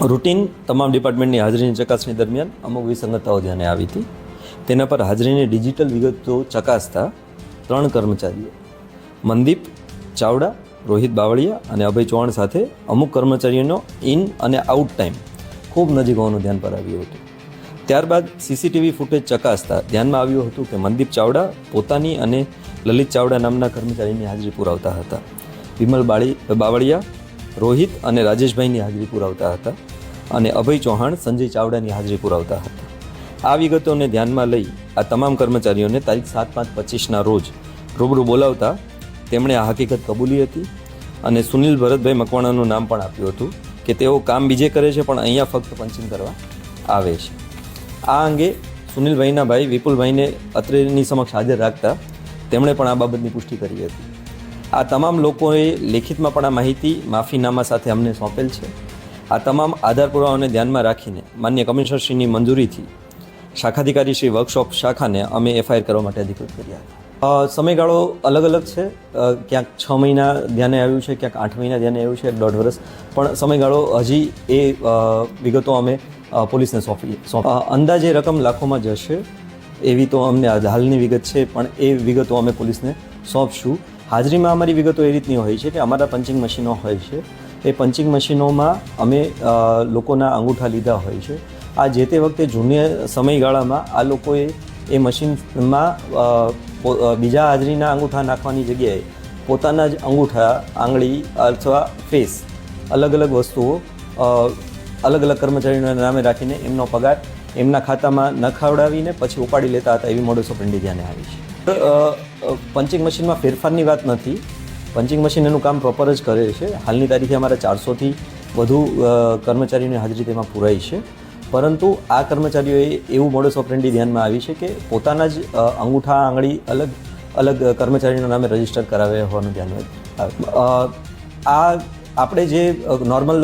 Routine તમામ ડિપાર્ટમેન્ટની હાજરીની ચકાસણી દરમિયાન અમુક વિસંગતતાઓ ધ્યાને આવી હતી. તેના પર હાજરીની ડિજિટલ વિગતો ચકાસતા 3 કર્મચારીઓ મનદીપ ચાવડા, રોહિત બાવળિયા અને અભય ચૌહાણ સાથે અમુક કર્મચારીઓનો ઇન અને આઉટ ટાઈમ ખૂબ નજીક હોવાનું ધ્યાન પર આવ્યું હતું. ત્યારબાદ સીસીટીવી ફૂટેજ ચકાસતા ધ્યાનમાં આવ્યું હતું કે મનદીપ ચાવડા પોતાની અને લલિત ચાવડા નામના કર્મચારીની હાજરી પુરાવતા હતા. વિમલ બાવળિયા, રોહિત અને રાજેશભાઈની હાજરી પુરાવતા હતા અને અભય ચૌહાણ, સંજય ચાવડાની હાજરી પુરાવતા હતા. આ વિગતોને ધ્યાનમાં લઈ આ તમામ કર્મચારીઓને તારીખ 7/5/25ના રોજ રૂબરૂ બોલાવતા તેમણે આ હકીકત કબૂલી હતી અને સુનિલ ભરતભાઈ મકવાણાનું નામ પણ આપ્યું હતું કે તેઓ કામ બીજે કરે છે પણ અહીંયા ફક્ત પંચિંગ કરવા આવે છે. આ અંગે સુનિલભાઈના ભાઈ વિપુલભાઈને અત્રેની સમક્ષ હાજર રાખતા તેમણે પણ આ બાબતની પુષ્ટિ કરી હતી. આ તમામ લોકોએ લેખિતમાં પણ આ માહિતી માફીનામા સાથે અમને સોંપેલ છે. આ તમામ આધાર પુરાવાઓને ધ્યાનમાં રાખીને માન્ય કમિશનરશ્રીની મંજૂરીથી શાખાધિકારી શ્રી વર્કશોપ શાખાને અમે એફઆઈઆર કરવા માટે અધિકૃત કર્યા હતા. સમયગાળો અલગ અલગ છે. ક્યાંક 6 મહિના ધ્યાને આવ્યું છે, ક્યાંક 8 મહિના ધ્યાને આવ્યું છે, 1.5 વર્ષ, પણ સમયગાળો હજી એ વિગતો અમે પોલીસને સોંપી. અંદાજે રકમ લાખોમાં જશે એવી તો અમને હાલની વિગત છે, પણ એ વિગતો અમે પોલીસને સોંપશું. હાજરીમાં અમારી વિગતો એ રીતની હોય છે કે અમારા પંચિંગ મશીનો હોય છે. એ પંચિંગ મશીનોમાં અમે લોકોના અંગૂઠા લીધા હોય છે. આ જે તે વખતે જૂના સમયગાળામાં આ લોકોએ એ મશીનમાં બીજા હાજરીના અંગૂઠા નાખવાની જગ્યાએ પોતાના જ અંગૂઠા, આંગળી અથવા ફેસ અલગ અલગ વસ્તુઓ અલગ અલગ કર્મચારીઓના નામે રાખીને એમનો પગાર એમના ખાતામાં નખાવડાવીને પછી ઉપાડી લેતા હતા. એવી મોડસ ઓપરેન્ડી ધ્યાને આવી છે. પંચિંગ મશીનમાં ફેરફારની વાત નથી. પંચિંગ મશીન એનું કામ પ્રોપર જ કરે છે. હાલની તારીખે અમારા 400થી વધુ કર્મચારીઓની હાજરી તેમાં પૂરાઈ છે. પરંતુ આ કર્મચારીઓએ એવું મોડસ ઓપરેન્ડી ધ્યાનમાં આવી છે કે પોતાના જ અંગૂઠા, આંગળી અલગ અલગ કર્મચારીના નામે રજીસ્ટર કરાવ્યા હોવાનું ધ્યાનમાં આ આપણે જે નોર્મલ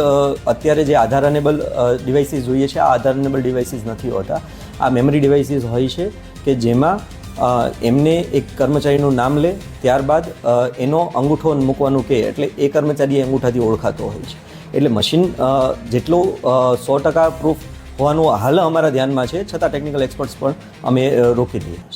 અત્યારે જે આધાર અનેબલ ડિવાઇસીસ જોઈએ છે, આ આધાર અનેબલ ડિવાઇસીસ નથી હોતા. આ મેમરી ડિવાઇસીસ હોય છે કે જેમાં એમને એક કર્મચારીનું નામ લે, ત્યારબાદ એનો અંગૂઠો મૂકવાનું કહે એટલે એ કર્મચારી અંગૂઠાથી ઓળખાતો હોય છે. એટલે મશીન જેટલો 100% પ્રૂફ હોવાનું હાલ અમારા ધ્યાનમાં છે, છતાં ટેકનિકલ એક્સપર્ટ્સ પણ અમે રોકી દઈએ છીએ.